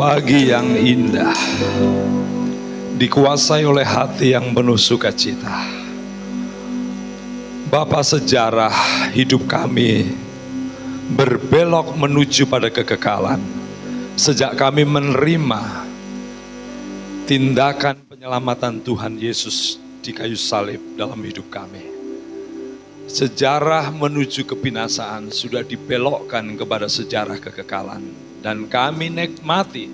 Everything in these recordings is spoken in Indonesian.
Pagi yang indah, dikuasai oleh hati yang penuh sukacita. Bapa, sejarah hidup kami berbelok menuju pada kekekalan sejak kami menerima tindakan penyelamatan Tuhan Yesus di kayu salib dalam hidup kami. Sejarah menuju kebinasaan sudah dibelokkan kepada sejarah kekekalan, dan kami nikmati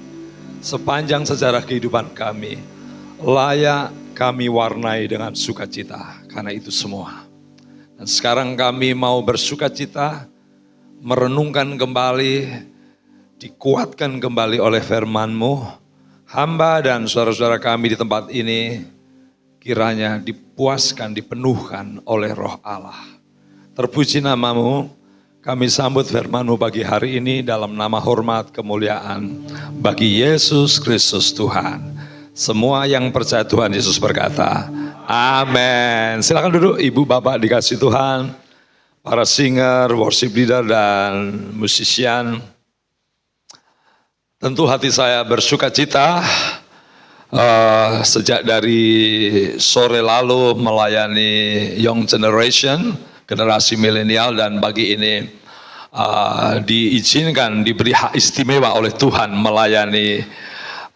sepanjang sejarah kehidupan kami, layak kami warnai dengan sukacita karena itu semua. Dan sekarang kami mau bersukacita, merenungkan kembali, dikuatkan kembali oleh firman-Mu. Hamba dan saudara-saudara kami di tempat ini kiranya dipuaskan, dipenuhkan oleh Roh Allah. Terpuji nama-Mu, kami sambut firman-Mu pagi hari ini dalam nama hormat kemuliaan bagi Yesus Kristus Tuhan. Semua yang percaya Tuhan Yesus berkata, amin. Silakan duduk Ibu Bapak dikasih Tuhan, para singer, worship leader dan musisian. Tentu hati saya bersukacita sejak dari sore lalu melayani Young Generation, generasi milenial, dan pagi ini diizinkan, diberi hak istimewa oleh Tuhan melayani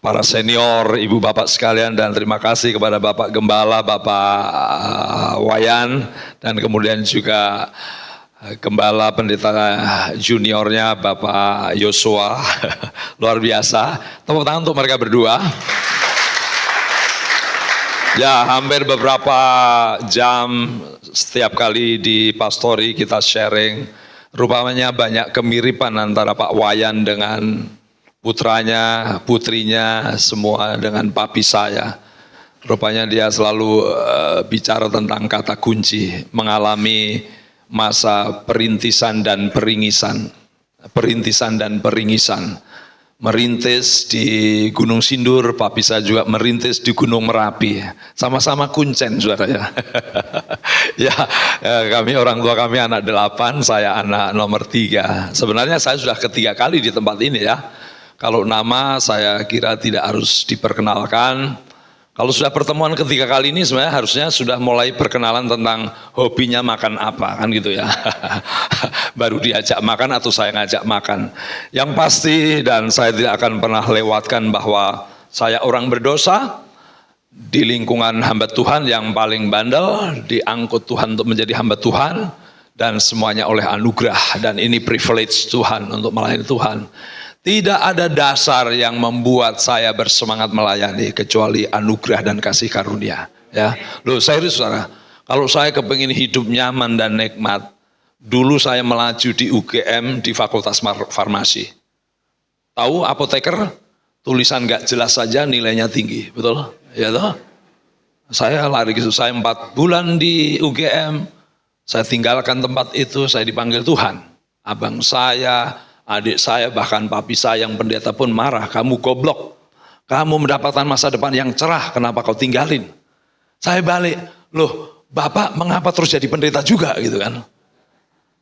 para senior, ibu bapak sekalian, dan terima kasih kepada Bapak Gembala, Bapak Wayan, dan kemudian juga Gembala pendeta juniornya Bapak Yosua. Luar biasa, tepuk tangan untuk mereka berdua. Ya, hampir beberapa jam setiap kali di pastori kita sharing, rupanya banyak kemiripan antara Pak Wayan dengan putranya, putrinya, semua dengan papi saya. Rupanya dia selalu bicara tentang kata kunci, mengalami masa perintisan dan peringisan. Perintisan dan peringisan. Merintis di Gunung Sindur, papi saya juga merintis di Gunung Merapi. Sama-sama kuncen, saudara ya. Ya, kami orang tua kami anak 8, saya anak nomor 3. Sebenarnya saya sudah ketiga kali di tempat ini ya. Kalau nama saya kira tidak harus diperkenalkan. Kalau sudah pertemuan ketiga kali ini sebenarnya harusnya sudah mulai perkenalan tentang hobinya makan apa, kan gitu ya. Baru diajak makan atau saya ngajak makan. Yang pasti, dan saya tidak akan pernah lewatkan bahwa saya orang berdosa, di lingkungan hamba Tuhan yang paling bandel, diangkut Tuhan untuk menjadi hamba Tuhan, dan semuanya oleh anugerah, dan ini privilege Tuhan untuk melayani Tuhan. Tidak ada dasar yang membuat saya bersemangat melayani kecuali anugerah dan kasih karunia. Ya, loh serius saudara, kalau saya kepingin hidup nyaman dan nikmat, dulu saya melaju di UGM di Fakultas Farmasi. Tahu apoteker, tulisan nggak jelas saja nilainya tinggi, betul? Ya toh? Saya lari gitu, saya 4 bulan di UGM, saya tinggalkan tempat itu, saya dipanggil Tuhan. Abang saya, adik saya, bahkan papi saya yang pendeta pun marah, kamu goblok, kamu mendapatkan masa depan yang cerah, kenapa kau tinggalin? Saya balik, loh Bapak mengapa terus jadi pendeta juga gitu kan?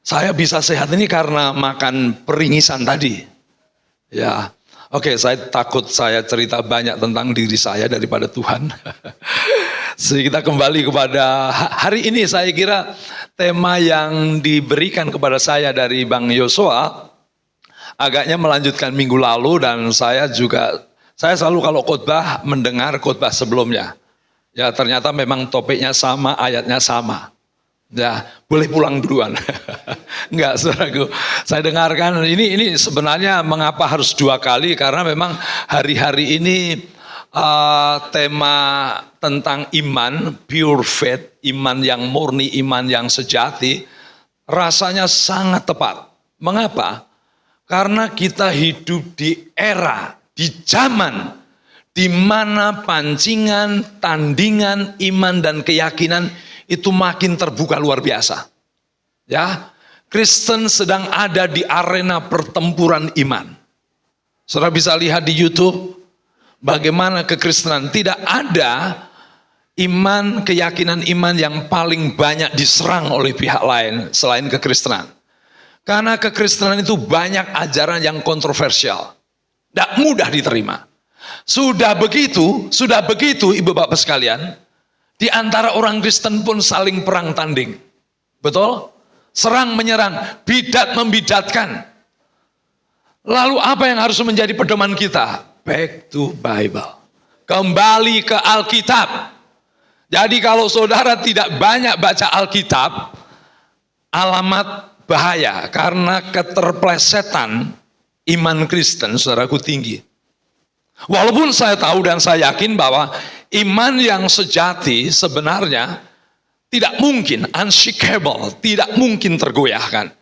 Saya bisa sehat ini karena makan peringisan tadi. Ya, oke, saya takut saya cerita banyak tentang diri saya daripada Tuhan. Kita kembali kepada hari ini. Saya kira tema yang diberikan kepada saya dari Bang Yosua agaknya melanjutkan minggu lalu, dan saya selalu kalau khotbah mendengar khotbah sebelumnya. Ya, ternyata memang topiknya sama, ayatnya sama. Ya, boleh pulang duluan. Enggak, saudaraku. Saya dengarkan ini sebenarnya mengapa harus 2 kali, karena memang hari-hari ini tema tentang iman, pure faith, iman yang murni, iman yang sejati, rasanya sangat tepat. Mengapa? Karena kita hidup di era, di zaman, di mana pancingan, tandingan, iman dan keyakinan itu makin terbuka luar biasa. Ya, Kristen sedang ada di arena pertempuran iman. Saudara bisa lihat di YouTube bagaimana kekristenan, tidak ada iman, keyakinan iman yang paling banyak diserang oleh pihak lain selain kekristenan. Karena kekristenan itu banyak ajaran yang kontroversial. Tidak mudah diterima. Sudah begitu ibu bapak sekalian, di antara orang Kristen pun saling perang tanding. Betul? Serang menyerang, bidat membidatkan. Lalu apa yang harus menjadi pedoman kita? Back to Bible. Kembali ke Alkitab. Jadi kalau saudara tidak banyak baca Alkitab, alamat bahaya. Karena keterplesetan iman Kristen saudaraku tinggi. Walaupun saya tahu dan saya yakin bahwa iman yang sejati sebenarnya tidak mungkin, unshakable, tidak mungkin tergoyahkan.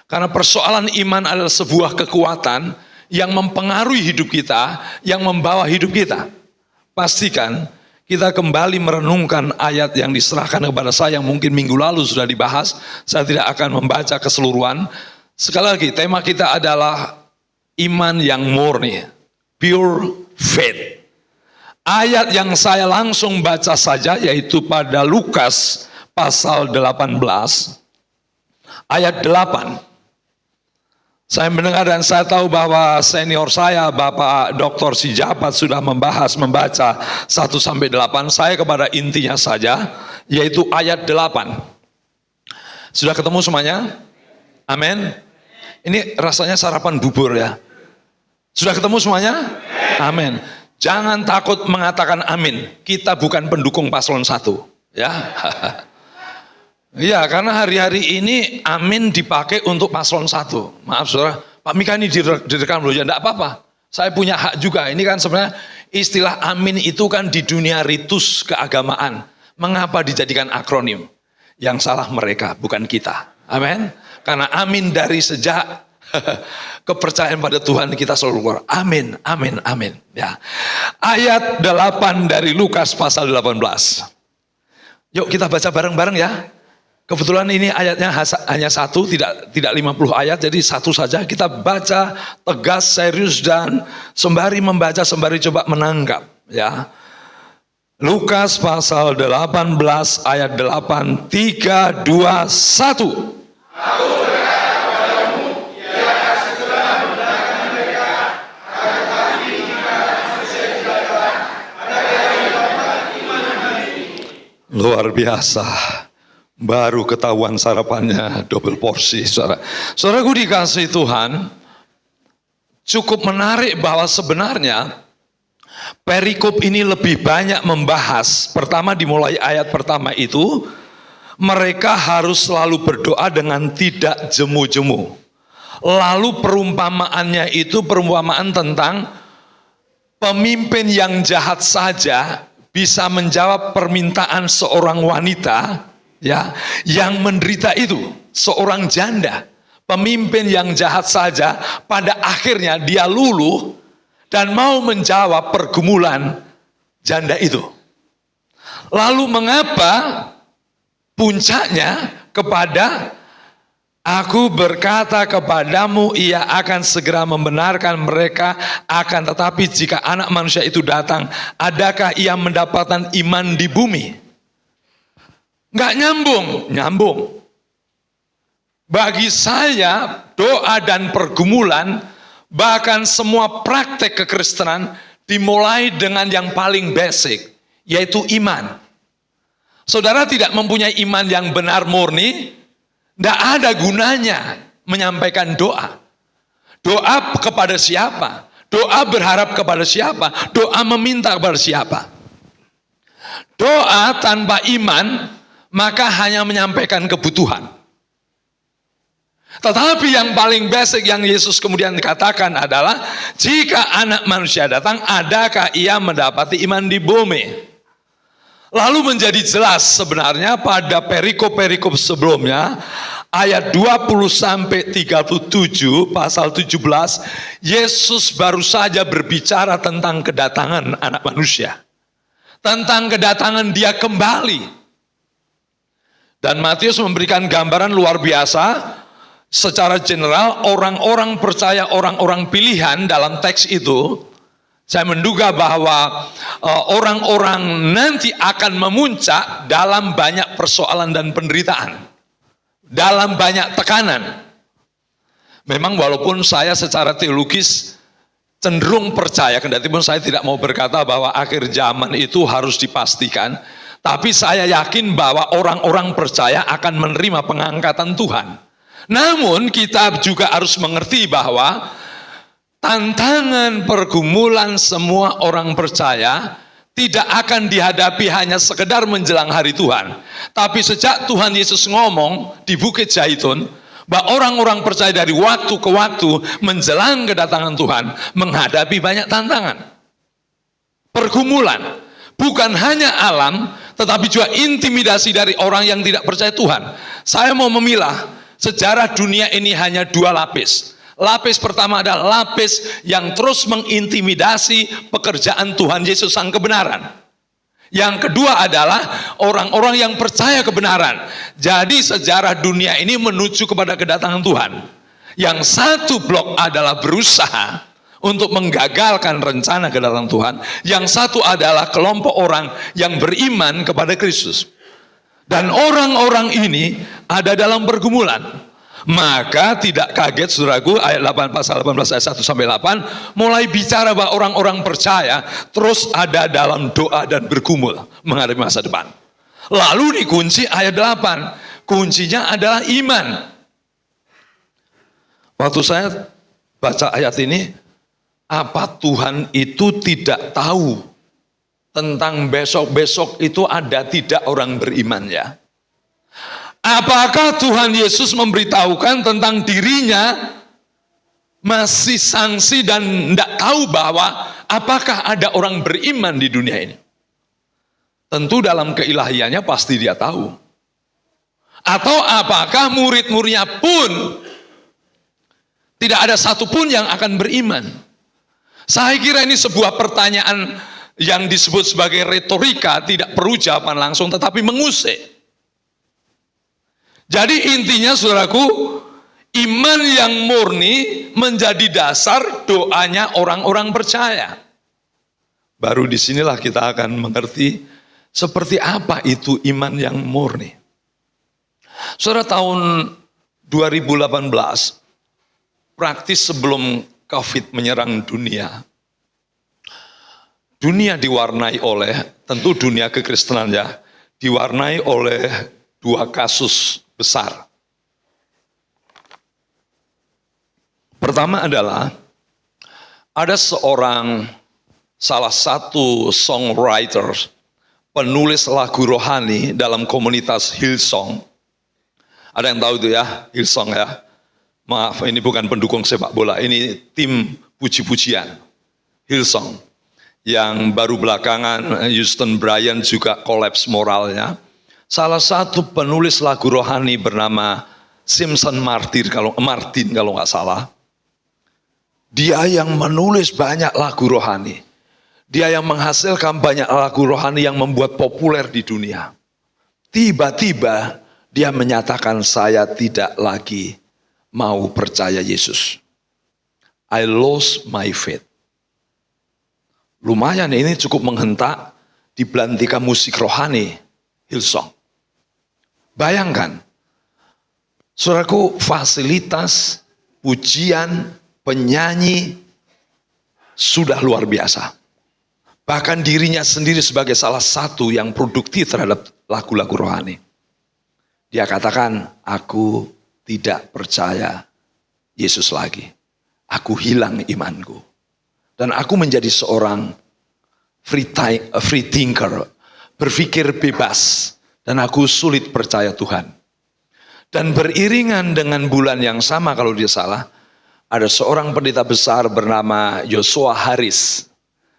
Karena persoalan iman adalah sebuah kekuatan yang mempengaruhi hidup kita, yang membawa hidup kita. Pastikan kita kembali merenungkan ayat yang diserahkan kepada saya yang mungkin minggu lalu sudah dibahas. Saya tidak akan membaca keseluruhan. Sekali lagi, tema kita adalah iman yang murni, pure faith. Ayat yang saya langsung baca saja yaitu pada Lukas pasal 18 ayat 8. Saya mendengar dan saya tahu bahwa senior saya Bapak Dr. Sijapat sudah membaca 1-8. Saya kepada intinya saja yaitu ayat 8. Sudah ketemu semuanya? Amin. Ini rasanya sarapan bubur ya. Sudah ketemu semuanya? Amin. Jangan takut mengatakan amin. Kita bukan pendukung paslon 1. Ya. Iya, karena hari-hari ini amin dipakai untuk paslon 1. Maaf saudara, Pak Mikani direkam loh, ya enggak apa-apa. Saya punya hak juga. Ini kan sebenarnya istilah amin itu kan di dunia ritus keagamaan. Mengapa dijadikan akronim? Yang salah mereka, bukan kita. Amin. Karena amin dari sejak kepercayaan pada Tuhan kita selalu keluar. Amin, amin, amin. Ya. Ayat 8 dari Lukas pasal 18. Yuk kita baca bareng-bareng ya. Kebetulan ini ayatnya hanya 1, tidak 50 ayat, jadi 1 saja. Kita baca tegas, serius, dan sembari membaca, sembari coba menangkap. Ya. Lukas pasal 18 ayat 8, 3, 2, 1. Luar biasa. Baru ketahuan sarapannya double porsi, saudara. Saudaraku dikasih Tuhan, cukup menarik bahwa sebenarnya perikop ini lebih banyak membahas. Pertama dimulai ayat pertama itu, mereka harus selalu berdoa dengan tidak jemu-jemu. Lalu perumpamaannya itu perumpamaan tentang pemimpin yang jahat saja bisa menjawab permintaan seorang wanita ya yang menderita itu, seorang janda. Pemimpin yang jahat saja pada akhirnya dia luluh dan mau menjawab pergumulan janda itu. Lalu mengapa puncaknya kepada aku berkata kepadamu ia akan segera membenarkan mereka, akan tetapi jika anak manusia itu datang, adakah ia mendapatkan iman di bumi? Nggak nyambung, nyambung. Bagi saya doa dan pergumulan, bahkan semua praktek kekristenan dimulai dengan yang paling basic, yaitu iman. Saudara tidak mempunyai iman yang benar murni, tidak ada gunanya menyampaikan doa. Doa kepada siapa? Doa berharap kepada siapa? Doa meminta kepada siapa? Doa tanpa iman maka hanya menyampaikan kebutuhan. Tetapi yang paling basic yang Yesus kemudian katakan adalah jika anak manusia datang, adakah ia mendapati iman di bumi? Lalu menjadi jelas sebenarnya pada perikop-perikop sebelumnya, ayat 20-37 pasal 17, Yesus baru saja berbicara tentang kedatangan anak manusia. Tentang kedatangan dia kembali. Dan Matius memberikan gambaran luar biasa. Secara general orang-orang percaya, orang-orang pilihan dalam teks itu, saya menduga bahwa orang-orang nanti akan memuncak dalam banyak persoalan dan penderitaan. Dalam banyak tekanan. Memang walaupun saya secara teologis cenderung percaya, kendati pun saya tidak mau berkata bahwa akhir zaman itu harus dipastikan, tapi saya yakin bahwa orang-orang percaya akan menerima pengangkatan Tuhan. Namun kita juga harus mengerti bahwa tantangan pergumulan semua orang percaya tidak akan dihadapi hanya sekedar menjelang hari Tuhan. Tapi sejak Tuhan Yesus ngomong di Bukit Zaitun, bahwa orang-orang percaya dari waktu ke waktu menjelang kedatangan Tuhan menghadapi banyak tantangan, pergumulan, bukan hanya alam, tetapi juga intimidasi dari orang yang tidak percaya Tuhan. Saya mau memilah, sejarah dunia ini hanya dua lapis. Lapis pertama adalah lapis yang terus mengintimidasi pekerjaan Tuhan Yesus Sang Kebenaran. Yang kedua adalah orang-orang yang percaya kebenaran. Jadi sejarah dunia ini menuju kepada kedatangan Tuhan. Yang satu blok adalah berusaha untuk menggagalkan rencana kedatangan Tuhan. Yang satu adalah kelompok orang yang beriman kepada Kristus. Dan orang-orang ini ada dalam pergumulan. Maka tidak kaget saudaraku, ayat 8 pasal 18 ayat 1 sampai 8 mulai bicara bahwa orang-orang percaya terus ada dalam doa dan bergumul menghadapi masa depan. Lalu dikunci ayat 8, kuncinya adalah iman. Waktu saya baca ayat ini, apa Tuhan itu tidak tahu tentang besok-besok itu ada tidak orang beriman ya? Apakah Tuhan Yesus memberitahukan tentang dirinya masih sangsi dan tidak tahu bahwa apakah ada orang beriman di dunia ini? Tentu dalam keilahiannya pasti dia tahu. Atau apakah murid-muridnya pun tidak ada satupun yang akan beriman? Saya kira ini sebuah pertanyaan yang disebut sebagai retorika, tidak perlu jawaban langsung tetapi mengusik. Jadi intinya saudaraku, iman yang murni menjadi dasar doanya orang-orang percaya. Baru disinilah kita akan mengerti seperti apa itu iman yang murni. Saudara, tahun 2018, praktis sebelum COVID menyerang dunia, dunia diwarnai oleh, tentu dunia kekristenan ya, diwarnai oleh dua kasus besar. Pertama adalah ada salah satu songwriter, penulis lagu rohani dalam komunitas Hillsong. Ada yang tahu itu ya, Hillsong ya. Maaf, ini bukan pendukung sepak bola, ini tim puji-pujian Hillsong. Yang baru belakangan Houston Bryant juga kolaps moralnya. Salah satu penulis lagu rohani bernama Simpson Martin kalau nggak salah. Dia yang menulis banyak lagu rohani. Dia yang menghasilkan banyak lagu rohani yang membuat populer di dunia. Tiba-tiba dia menyatakan saya tidak lagi mau percaya Yesus. I lost my faith. Lumayan ini cukup menghentak di belantika musik rohani Hillsong. Bayangkan, saudaraku, fasilitas, pujian, penyanyi sudah luar biasa. Bahkan dirinya sendiri sebagai salah satu yang produktif terhadap lagu-lagu rohani. Dia katakan, aku tidak percaya Yesus lagi. Aku hilang imanku. Dan aku menjadi seorang free thinker, berpikir bebas. Dan aku sulit percaya Tuhan. Dan beriringan dengan bulan yang sama kalau dia salah, ada seorang pendeta besar bernama Joshua Harris.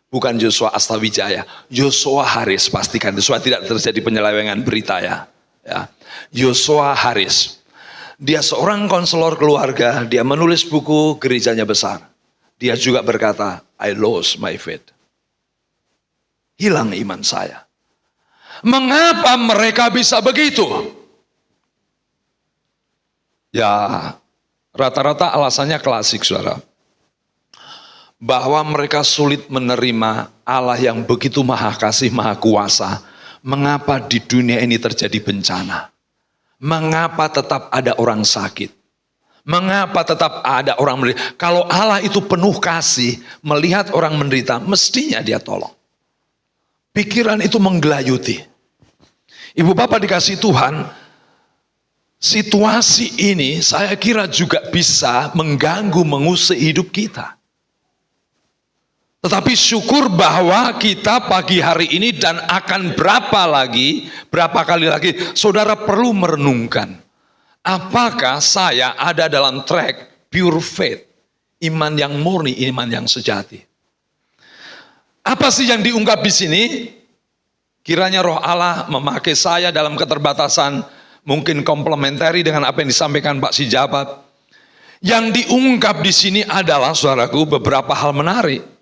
Bukan Joshua Astawijaya, Joshua Harris, pastikan supaya tidak terjadi penyelewengan berita ya. Joshua Harris. Dia seorang konselor keluarga, dia menulis buku Gerejanya Besar. Dia juga berkata, I lost my faith. Hilang iman saya. Mengapa mereka bisa begitu? Ya, rata-rata alasannya klasik, saudara. Bahwa mereka sulit menerima Allah yang begitu maha kasih, maha kuasa. Mengapa di dunia ini terjadi bencana? Mengapa tetap ada orang sakit? Mengapa tetap ada orang menderita? Kalau Allah itu penuh kasih, melihat orang menderita, mestinya dia tolong. Pikiran itu menggelayuti. Ibu bapak dikasih Tuhan, situasi ini saya kira juga bisa mengganggu, mengusik hidup kita. Tetapi syukur bahwa kita pagi hari ini dan akan berapa kali lagi, saudara perlu merenungkan. Apakah saya ada dalam track pure faith, iman yang murni, iman yang sejati? Apa sih yang diungkap di sini? Kiranya Roh Allah memakai saya dalam keterbatasan, mungkin komplementari dengan apa yang disampaikan Pak Sijabat. Yang diungkap di sini adalah, saudaraku, beberapa hal menarik.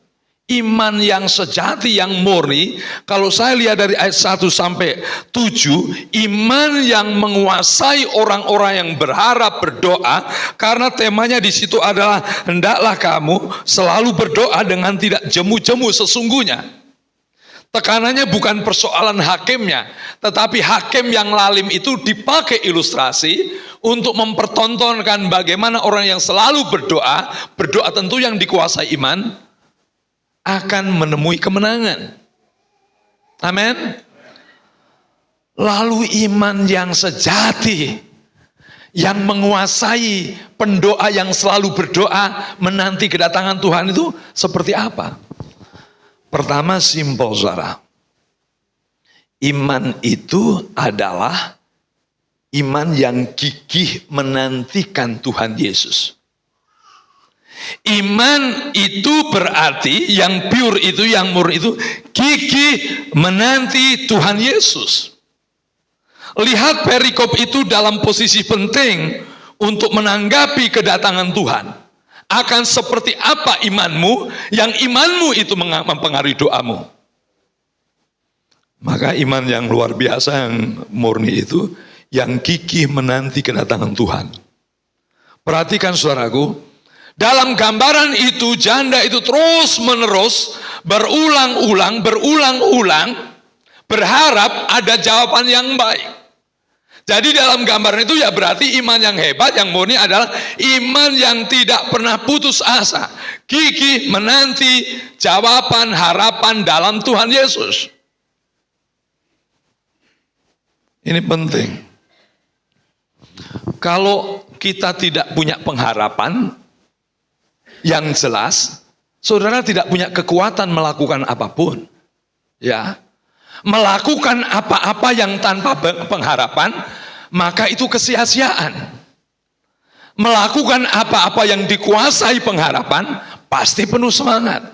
Iman yang sejati, yang murni, kalau saya lihat dari ayat 1 sampai 7, iman yang menguasai orang-orang yang berharap berdoa, karena temanya di situ adalah hendaklah kamu selalu berdoa dengan tidak jemu-jemu sesungguhnya. Tekanannya bukan persoalan hakimnya, tetapi hakim yang lalim itu dipakai ilustrasi untuk mempertontonkan bagaimana orang yang selalu berdoa tentu yang dikuasai iman, akan menemui kemenangan. Amin. Lalu iman yang sejati, yang menguasai pendoa yang selalu berdoa menanti kedatangan Tuhan itu seperti apa? Pertama, simpel saudara. Iman itu adalah iman yang gigih menantikan Tuhan Yesus. Iman itu berarti yang pure itu, yang murni itu gigih menanti Tuhan Yesus. Lihat perikop itu dalam posisi penting untuk menanggapi kedatangan Tuhan. Akan seperti apa imanmu, yang imanmu itu mempengaruhi doamu. Maka iman yang luar biasa, yang murni itu, yang gigih menanti kedatangan Tuhan. Perhatikan saudaraku, dalam gambaran itu janda itu terus menerus berulang-ulang berharap ada jawaban yang baik. Jadi dalam gambaran itu ya berarti iman yang hebat, yang murni adalah iman yang tidak pernah putus asa, gigih menanti jawaban harapan dalam Tuhan Yesus. Ini penting. Kalau kita tidak punya pengharapan yang jelas, saudara tidak punya kekuatan melakukan apapun. Ya. Melakukan apa-apa yang tanpa pengharapan, maka itu kesia-siaan. Melakukan apa-apa yang dikuasai pengharapan, pasti penuh semangat.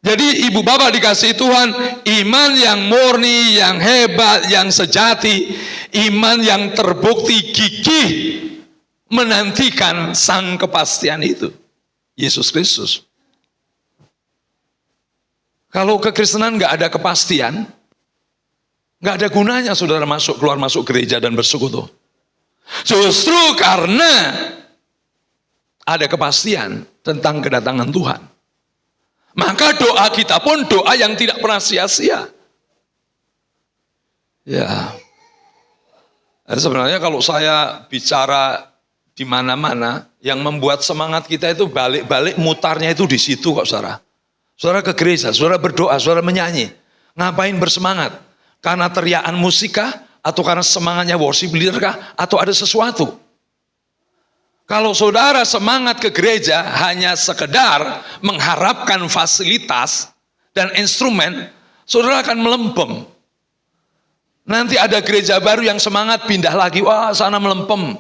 Jadi ibu bapak dikasih Tuhan, iman yang murni, yang hebat, yang sejati, iman yang terbukti gigih menantikan sang kepastian itu, Yesus Kristus. Kalau kekristenan nggak ada kepastian, nggak ada gunanya saudara keluar masuk gereja dan bersekutu. Justru karena ada kepastian tentang kedatangan Tuhan, maka doa kita pun doa yang tidak pernah sia-sia. Ya, sebenarnya kalau saya bicara di mana-mana, yang membuat semangat kita itu balik-balik mutarnya itu di situ kok saudara. Saudara ke gereja, saudara berdoa, saudara menyanyi. Ngapain bersemangat? Karena teriakan musik kah? Atau karena semangatnya worship leader kah? Atau ada sesuatu? Kalau saudara semangat ke gereja hanya sekedar mengharapkan fasilitas dan instrumen, saudara akan melempem. Nanti ada gereja baru yang semangat pindah lagi, wah sana melempem.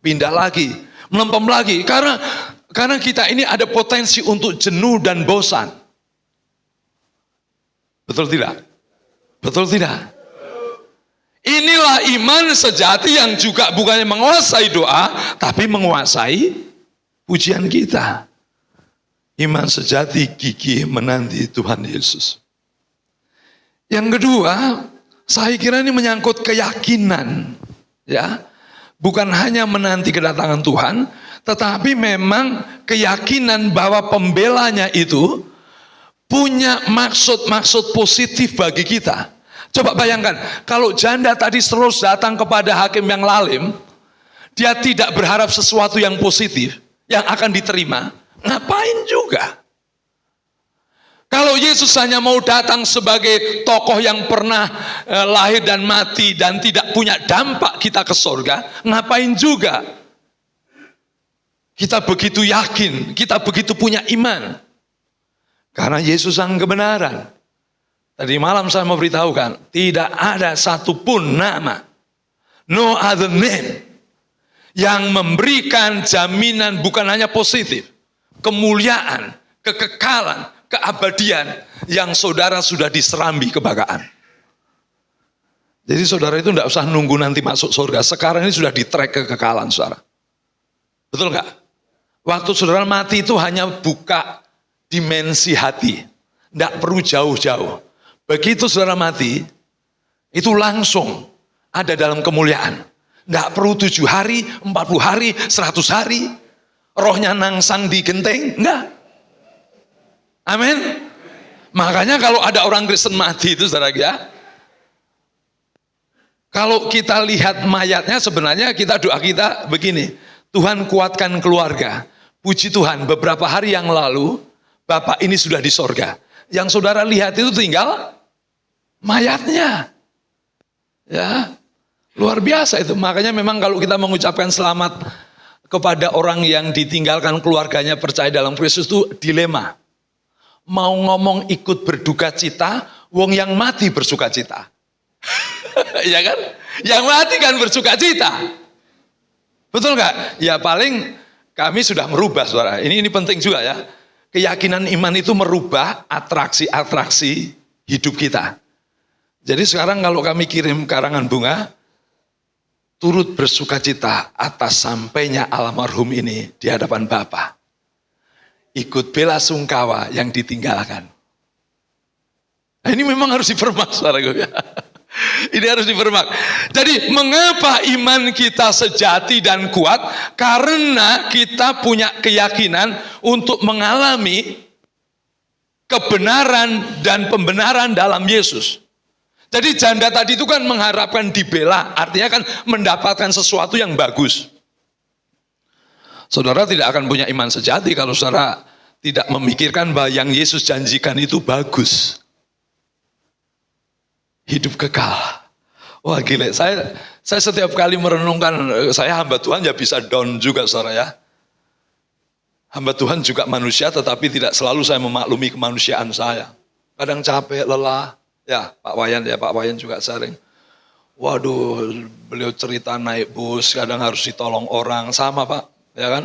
Pindah lagi, melempem lagi, karena kita ini ada potensi untuk jenuh dan bosan. Betul tidak? Betul tidak? Inilah iman sejati yang juga bukannya menguasai doa, tapi menguasai pujian kita. Iman sejati gigih menanti Tuhan Yesus. Yang kedua, saya kira ini menyangkut keyakinan, ya. Bukan hanya menanti kedatangan Tuhan, tetapi memang keyakinan bahwa pembelanya itu punya maksud-maksud positif bagi kita. Coba bayangkan, kalau janda tadi terus datang kepada hakim yang lalim, dia tidak berharap sesuatu yang positif, yang akan diterima, ngapain juga? Kalau Yesus hanya mau datang sebagai tokoh yang pernah lahir dan mati dan tidak punya dampak kita ke surga, ngapain juga? Kita begitu yakin, kita begitu punya iman. Karena Yesus sang kebenaran. Tadi malam saya mau beritahukan, tidak ada satupun nama, no other name, yang memberikan jaminan bukan hanya positif, kemuliaan, kekekalan, keabadian yang saudara sudah diserambi kebagaan. Jadi saudara itu tidak usah nunggu nanti masuk surga, sekarang ini sudah di-track kekekalan saudara. Betul nggak? Waktu saudara mati itu hanya buka dimensi hati, tidak perlu jauh-jauh. Begitu saudara mati, itu langsung ada dalam kemuliaan. Tidak perlu 7 hari, 40 hari, 100 hari, rohnya nangsang di genteng, enggak. Amin. Makanya kalau ada orang Kristen mati itu saudara ya, kalau kita lihat mayatnya sebenarnya doa kita begini, Tuhan kuatkan keluarga. Puji Tuhan beberapa hari yang lalu, Bapak ini sudah di sorga. Yang saudara lihat itu tinggal mayatnya. Ya, luar biasa itu. Makanya memang kalau kita mengucapkan selamat kepada orang yang ditinggalkan keluarganya percaya dalam Kristus itu dilema. Mau ngomong ikut berduka cita, wong yang mati bersuka cita. Ya kan? Yang mati kan bersuka cita. Betul nggak? Ya paling kami sudah merubah saudara. Ini penting juga ya. Keyakinan iman itu merubah atraksi-atraksi hidup kita. Jadi sekarang kalau kami kirim karangan bunga, turut bersuka cita atas sampainya almarhum ini di hadapan Bapa. Ikut bela sungkawa yang ditinggalkan. Nah, ini memang harus dipermak, saudaraku. Ini harus dipermak. Jadi mengapa iman kita sejati dan kuat? Karena kita punya keyakinan untuk mengalami kebenaran dan pembenaran dalam Yesus. Jadi janda tadi itu kan mengharapkan dibela, artinya kan mendapatkan sesuatu yang bagus. Saudara tidak akan punya iman sejati kalau saudara tidak memikirkan bahwa yang Yesus janjikan itu bagus. Hidup kekal. Wah gila, saya setiap kali merenungkan, saya hamba Tuhan ya bisa down juga saudara ya. Hamba Tuhan juga manusia tetapi tidak selalu saya memaklumi kemanusiaan saya. Kadang capek, lelah. Ya Pak Wayan juga sering. Waduh, beliau cerita naik bus, kadang harus ditolong orang, sama Pak, ya kan?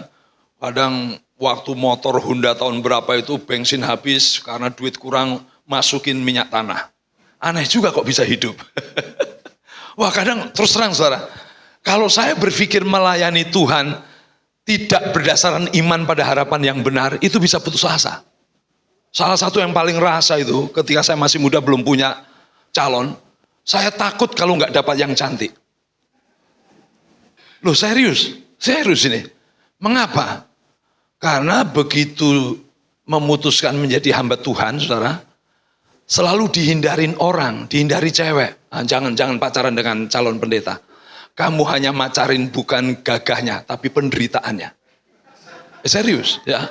Kadang waktu motor Honda tahun berapa itu bensin habis karena duit kurang, masukin minyak tanah. Aneh juga kok bisa hidup. Wah kadang terus terang saudara, kalau saya berpikir melayani Tuhan tidak berdasarkan iman pada harapan yang benar, itu bisa putus asa. Salah satu yang paling rasa itu ketika saya masih muda belum punya calon, saya takut kalau nggak dapat yang cantik. Loh serius ini. Mengapa? Karena begitu memutuskan menjadi hamba Tuhan, saudara, selalu dihindarin orang, dihindari cewek. Nah, jangan pacaran dengan calon pendeta. Kamu hanya macarin bukan gagahnya, tapi penderitaannya. Serius ya.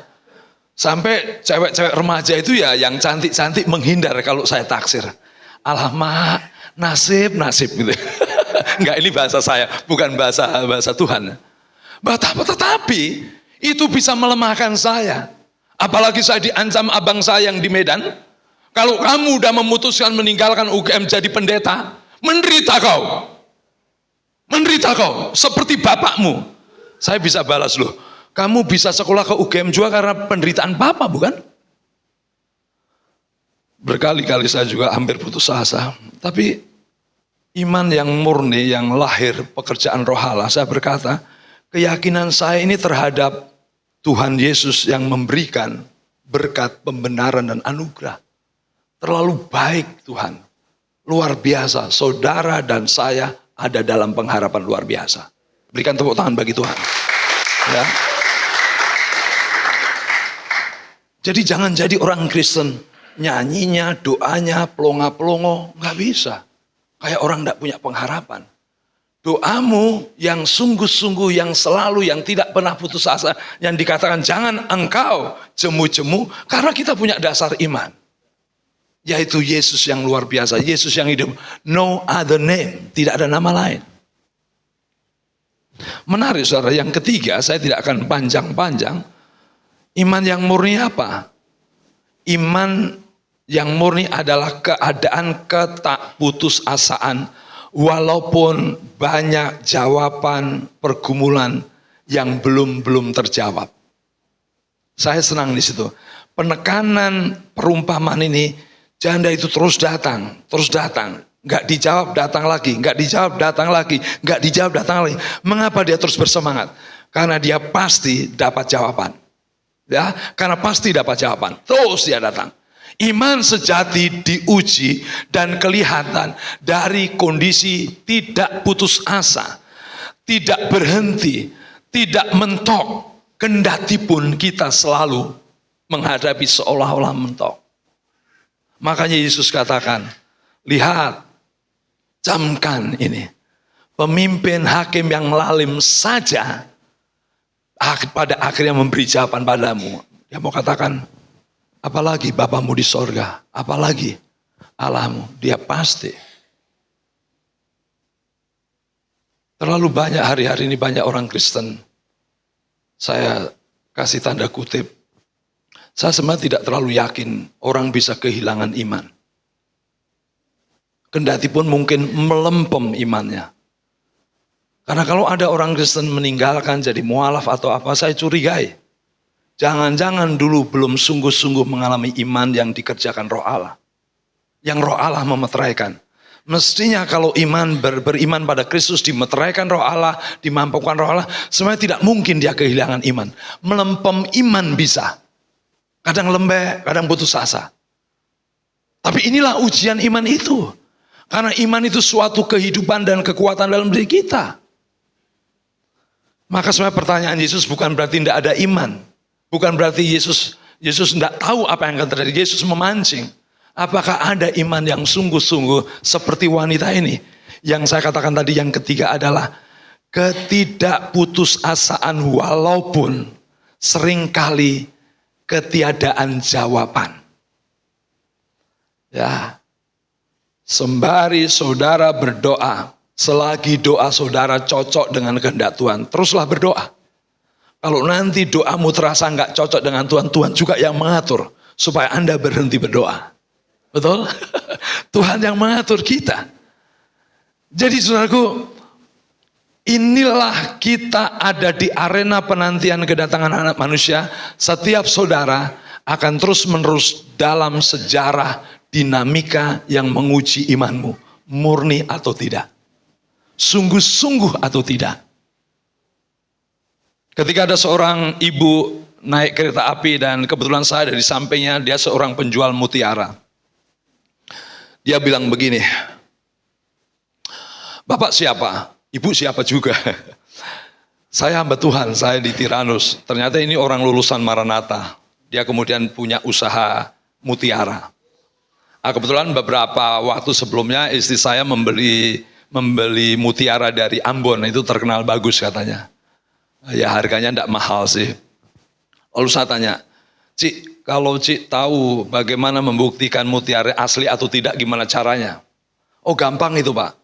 Sampai cewek-cewek remaja itu ya yang cantik-cantik menghindar kalau saya taksir. Alamak, nasib gitu. Enggak, ini bahasa saya, bukan bahasa Tuhan. Tetapi itu bisa melemahkan saya. Apalagi saya diancam abang saya yang di Medan. Kalau kamu udah memutuskan meninggalkan UGM jadi pendeta, menderita kau. Menderita kau, seperti bapakmu. Saya bisa balas loh. Kamu bisa sekolah ke UGM juga karena penderitaan Papa, bukan? Berkali-kali saya juga hampir putus asa. Tapi iman yang murni, yang lahir pekerjaan roh Allah, saya berkata, keyakinan saya ini terhadap Tuhan Yesus yang memberikan berkat pembenaran dan anugerah. Terlalu baik Tuhan. Luar biasa, saudara dan saya ada dalam pengharapan luar biasa. Berikan tepuk tangan bagi Tuhan. Ya. Jadi jangan jadi orang Kristen, nyanyinya, doanya, pelongo-pelongo, nggak bisa. Kayak orang nggak punya pengharapan. Doamu yang sungguh-sungguh, yang selalu, yang tidak pernah putus asa, yang dikatakan jangan engkau jemu-jemu, karena kita punya dasar iman. Yaitu Yesus yang luar biasa, Yesus yang hidup. No other name, tidak ada nama lain. Menarik saudara, yang ketiga, saya tidak akan panjang-panjang. Iman yang murni apa? Iman yang murni adalah keadaan ketakputusasaan, walaupun banyak jawaban pergumulan yang belum terjawab. Saya senang di situ. Penekanan perumpamaan ini, janda itu terus datang. Nggak dijawab, datang lagi. Nggak dijawab, datang lagi. Nggak dijawab, datang lagi. Mengapa dia terus bersemangat? Karena dia pasti dapat jawaban. Ya, karena pasti dapat jawaban. Terus dia datang. Iman sejati diuji dan kelihatan dari kondisi tidak putus asa, tidak berhenti, tidak mentok, kendati pun kita selalu menghadapi seolah-olah mentok. Makanya Yesus katakan, lihat, camkan ini, pemimpin hakim yang lalim saja pada akhirnya memberi jawaban padamu. Dia mau katakan, apalagi Bapamu di sorga, apalagi Allahmu, dia pasti. Terlalu banyak hari-hari ini banyak orang Kristen, saya kasih tanda kutip, saya sebenarnya tidak terlalu yakin orang bisa kehilangan iman. Kendati pun mungkin melempem imannya. Karena kalau ada orang Kristen meninggalkan jadi mualaf atau apa, saya curigai. Jangan-jangan dulu belum sungguh-sungguh mengalami iman yang dikerjakan Roh Allah. Yang Roh Allah memeteraikan. Mestinya kalau beriman pada Kristus, dimeteraikan Roh Allah, dimampukan Roh Allah, sebenarnya tidak mungkin dia kehilangan iman. Melempem iman bisa. Kadang lembek, kadang putus asa. Tapi inilah ujian iman itu. Karena iman itu suatu kehidupan dan kekuatan dalam diri kita. Maka sebenarnya pertanyaan Yesus bukan berarti tidak ada iman. Bukan berarti Yesus tidak tahu apa yang akan terjadi. Yesus memancing. Apakah ada iman yang sungguh-sungguh seperti wanita ini? Yang saya katakan tadi yang ketiga adalah ketidakputusasaan walaupun seringkali ketiadaan jawaban. Ya. Sembari saudara berdoa, selagi doa saudara cocok dengan kehendak Tuhan, teruslah berdoa. Kalau nanti doamu terasa nggak cocok dengan Tuhan, Tuhan juga yang mengatur supaya Anda berhenti berdoa. Betul? Tuhan yang mengatur kita. Jadi saudaraku, inilah kita ada di arena penantian kedatangan anak manusia. Setiap saudara akan terus menerus dalam sejarah dinamika yang menguji imanmu, murni atau tidak, sungguh-sungguh atau tidak. Ketika ada seorang ibu naik kereta api dan kebetulan saya ada di sampingnya, dia seorang penjual mutiara. Dia bilang begini, Bapak siapa? Ibu siapa juga? Saya hamba Tuhan, saya di Tiranus. Ternyata ini orang lulusan Maranatha. Dia kemudian punya usaha mutiara. Kebetulan beberapa waktu sebelumnya istri saya membeli mutiara dari Ambon, itu terkenal bagus katanya. Ya harganya tidak mahal sih. Lalu saya tanya, Cik, kalau Cik tahu bagaimana membuktikan mutiara asli atau tidak, gimana caranya? Oh gampang itu Pak.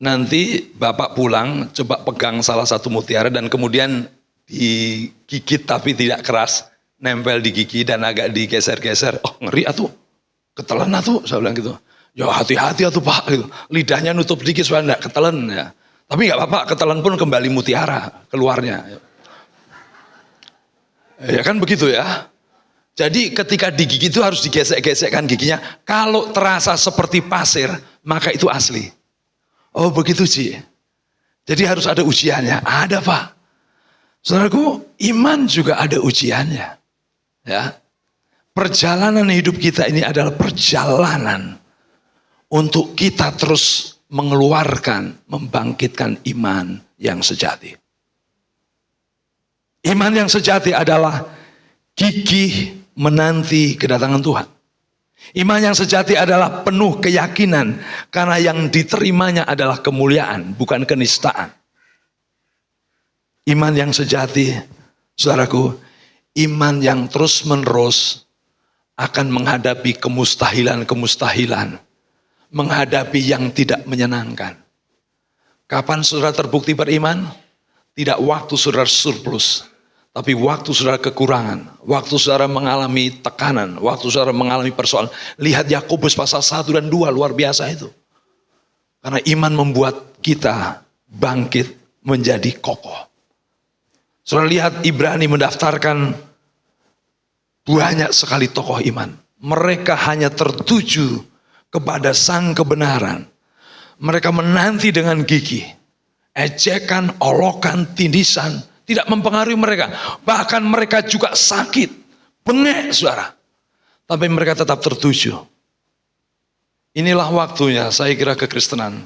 Nanti Bapak pulang, coba pegang salah satu mutiara dan kemudian digigit tapi tidak keras. Nempel di gigi dan agak digeser-geser. Oh ngeri atuh, ketelan atuh, saya bilang gitu. Ya hati-hati atuh Pak, gitu. Lidahnya nutup dikit supaya enggak ketelan ya. Tapi nggak apa-apa, ketelan pun kembali mutiara keluarnya. Ya kan begitu ya. Jadi ketika digigit itu harus digesek-gesekkan giginya. Kalau terasa seperti pasir, maka itu asli. Oh begitu Ci. Jadi harus ada ujiannya. Ada Pak. Saudaraku, iman juga ada ujiannya. Ya, perjalanan hidup kita ini adalah perjalanan untuk kita terus mengeluarkan, membangkitkan iman yang sejati. Iman yang sejati adalah gigih menanti kedatangan Tuhan. Iman yang sejati adalah penuh keyakinan karena yang diterimanya adalah kemuliaan, bukan kenistaan. Iman yang sejati, saudaraku, iman yang terus-menerus akan menghadapi kemustahilan-kemustahilan, menghadapi yang tidak menyenangkan. Kapan saudara terbukti beriman? Tidak waktu saudara surplus, tapi waktu saudara kekurangan, waktu saudara mengalami tekanan, waktu saudara mengalami persoalan. Lihat Yakobus pasal 1 dan 2, luar biasa itu. Karena iman membuat kita bangkit menjadi kokoh. Saudara lihat Ibrani mendaftarkan banyak sekali tokoh iman. Mereka hanya tertuju kepada sang kebenaran. Mereka menanti dengan gigih. Ejekan, olokan, tindisan tidak mempengaruhi mereka. Bahkan mereka juga sakit, bengek saudara. Tapi mereka tetap tertuju. Inilah waktunya saya kira kekristenan.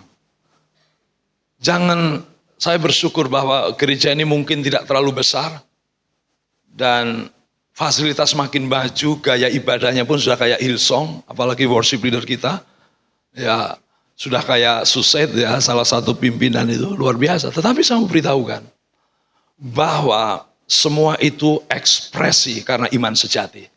Saya bersyukur bahwa gereja ini mungkin tidak terlalu besar. Dan fasilitas makin maju, gaya ibadahnya pun sudah kayak Hillsong. Apalagi worship leader kita. Ya, sudah kayak Suset ya, salah satu pimpinan itu, luar biasa. Tetapi saya mau beritahukan bahwa semua itu ekspresi karena iman sejati.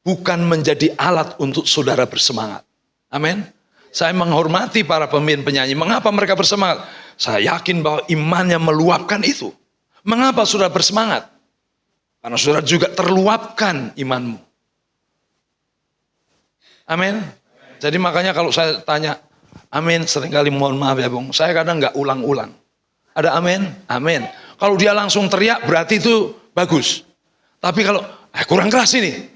Bukan menjadi alat untuk saudara bersemangat. Amin. Saya menghormati para pemimpin penyanyi. Mengapa mereka bersemangat? Saya yakin bahwa imannya meluapkan itu. Mengapa saudara bersemangat? Karena saudara juga terluapkan imanmu. Amin. Jadi makanya kalau saya tanya, amin, seringkali mohon maaf ya Bung, saya kadang nggak ulang-ulang. Ada amin? Amin. Kalau dia langsung teriak berarti itu bagus. Tapi kalau kurang keras ini.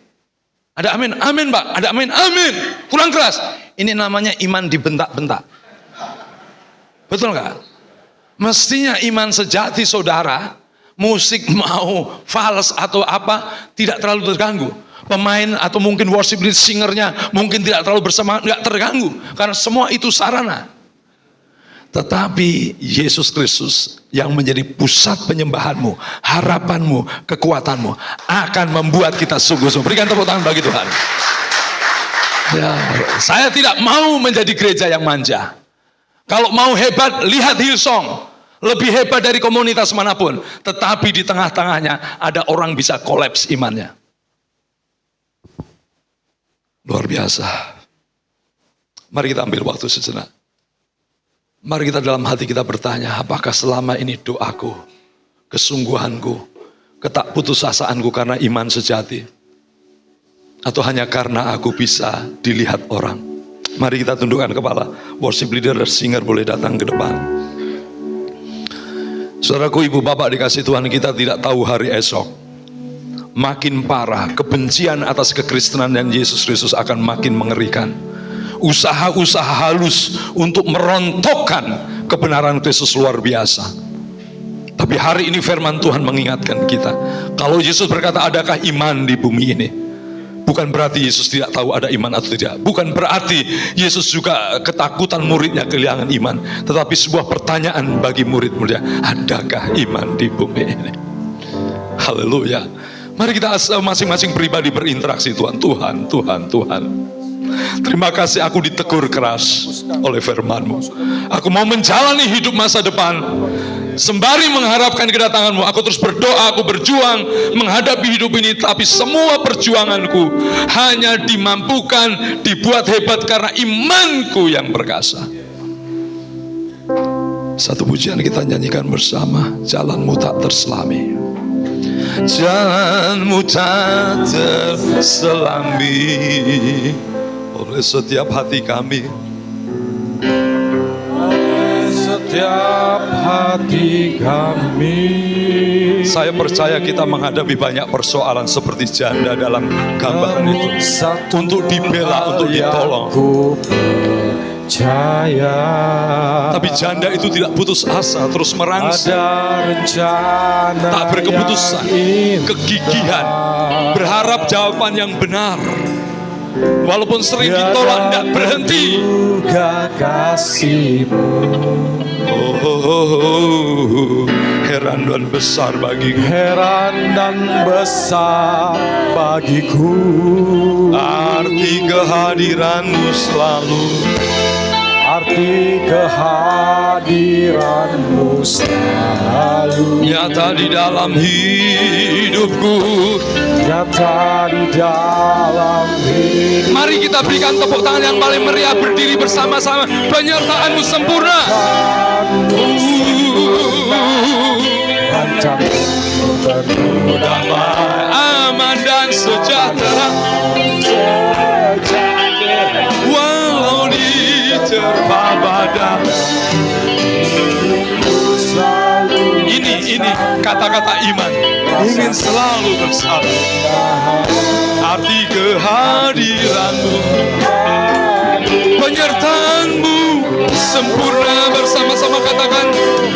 Ada amin? Amin Pak. Ada amin? Amin. Kurang keras. Ini namanya iman dibentak-bentak. Betul nggak? Mestinya iman sejati saudara, musik mau fals atau apa tidak terlalu terganggu. Pemain atau mungkin worship lead singernya mungkin tidak terlalu bersemangat, nggak terganggu. Karena semua itu sarana. Tetapi Yesus Kristus yang menjadi pusat penyembahanmu, harapanmu, kekuatanmu akan membuat kita sungguh-sungguh. Berikan tepuk tangan bagi Tuhan. Ya, saya tidak mau menjadi gereja yang manja. Kalau mau hebat, lihat Hillsong. Lebih hebat dari komunitas manapun. Tetapi di tengah-tengahnya ada orang bisa kolaps imannya. Luar biasa. Mari kita ambil waktu sejenak. Mari kita dalam hati kita bertanya, apakah selama ini doaku, kesungguhanku, ketakputusasaanku karena iman sejati? Atau hanya karena aku bisa dilihat orang? Mari kita tundukkan kepala. Worship leader dan singer boleh datang ke depan. Saudaraku, ibu bapak dikasih Tuhan, kita tidak tahu hari esok. Makin parah, kebencian atas kekristenan dan Yesus Kristus akan makin mengerikan. Usaha-usaha halus untuk merontokkan kebenaran Kristus luar biasa. Tapi hari ini firman Tuhan mengingatkan kita. Kalau Yesus berkata, adakah iman di bumi ini? Bukan berarti Yesus tidak tahu ada iman atau tidak. Bukan berarti Yesus juga ketakutan muridnya kehilangan iman. Tetapi sebuah pertanyaan bagi murid-muridnya, adakah iman di bumi ini? Haleluya. Mari kita masing-masing pribadi berinteraksi Tuhan. Tuhan. Terima kasih aku ditegur keras oleh firman-Mu. Aku mau menjalani hidup masa depan sembari mengharapkan kedatangan-Mu. Aku terus berdoa, aku berjuang menghadapi hidup ini. Tapi semua perjuanganku hanya dimampukan, dibuat hebat karena imanku yang perkasa. Satu pujian kita nyanyikan bersama. Jalanmu tak terselami. Jalanmu tak terselami oleh setiap hati kami. Oleh setiap hati kami. Saya percaya kita menghadapi banyak persoalan seperti janda dalam gambaran itu. Untuk dibela, untuk ditolong. Tapi janda itu tidak putus asa, terus merangsek, tak berkeputusan, kegigihan, berharap jawaban yang benar. Walaupun sering ditolak, tidak berhenti. Heran dan besar bagiku. Heran dan besar bagiku. Arti kehadiranmu selalu. Arti kehadiranmu selalu Nyata di dalam hidupku. nyata di dalam hidup. Mari kita berikan tepuk tangan yang paling meriah, berdiri bersama-sama. Penyertaan-Mu sempurna. Rancangan-Mu penuh Damai, aman dan sejahtera. Walau diterpa badai. Ini kata-kata iman. Ingin selalu bersama. Arti kehadiran-Mu, penyertaan-Mu sempurna. Bersama-sama katakan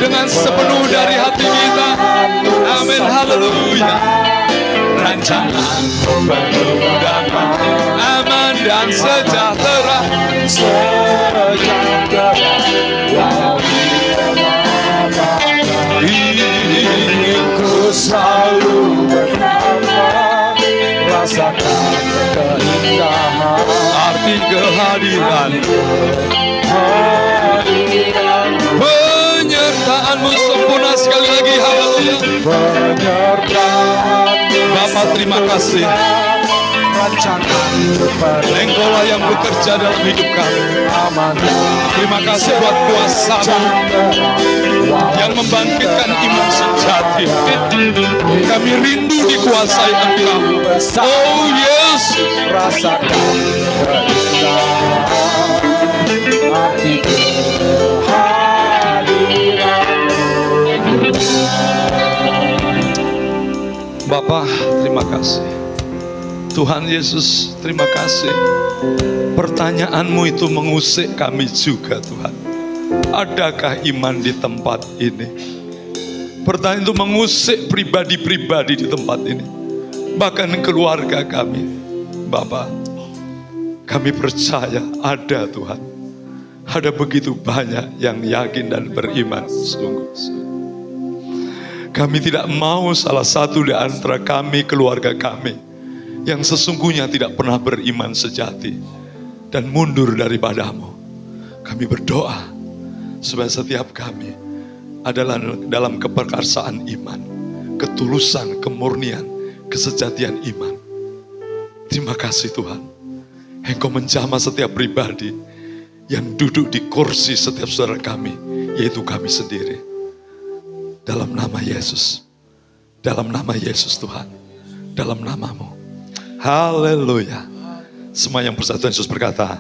dengan sepenuh dari hati kita. Amin, haleluya. Rancangan penuh damai, aman dan sejahtera. Inginku selalu bersama, rasakan keindahan. Arti kehadiran, penyertaan-Mu sempurna. Sekali lagi, haleluya. Bapa, terima kasih. Engkau-lah yang bekerja dalam hidup kami. Terima kasih buat kuasa-Mu yang membangkitkan iman sejati. Kami rindu dikuasai Engkau. Oh yes. Rasakan keindahan arti kehadiran. Bapa, terima kasih. Tuhan Yesus, terima kasih. Pertanyaan-Mu itu mengusik kami juga, Tuhan. Adakah iman di tempat ini? Pertanyaan itu mengusik pribadi-pribadi di tempat ini. Bahkan keluarga kami. Bapa, kami percaya ada Tuhan. Ada begitu banyak yang yakin dan beriman sungguh-sungguh. Kami tidak mau salah satu di antara kami, keluarga kami, yang sesungguhnya tidak pernah beriman sejati dan mundur daripada-Mu. Kami berdoa supaya setiap kami adalah dalam keperkasaan iman, ketulusan, kemurnian, kesejatian iman. Terima kasih Tuhan. Engkau menjamah setiap pribadi yang duduk di kursi setiap saudara kami, yaitu kami sendiri. Dalam nama Yesus, dalam nama Yesus Tuhan, dalam nama-Mu. Haleluya. Semua yang bersatu Yesus berkata,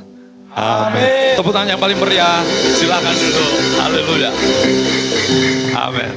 amin. Tepuk tangan yang paling meriah. Silakan dulu. Haleluya. Amin.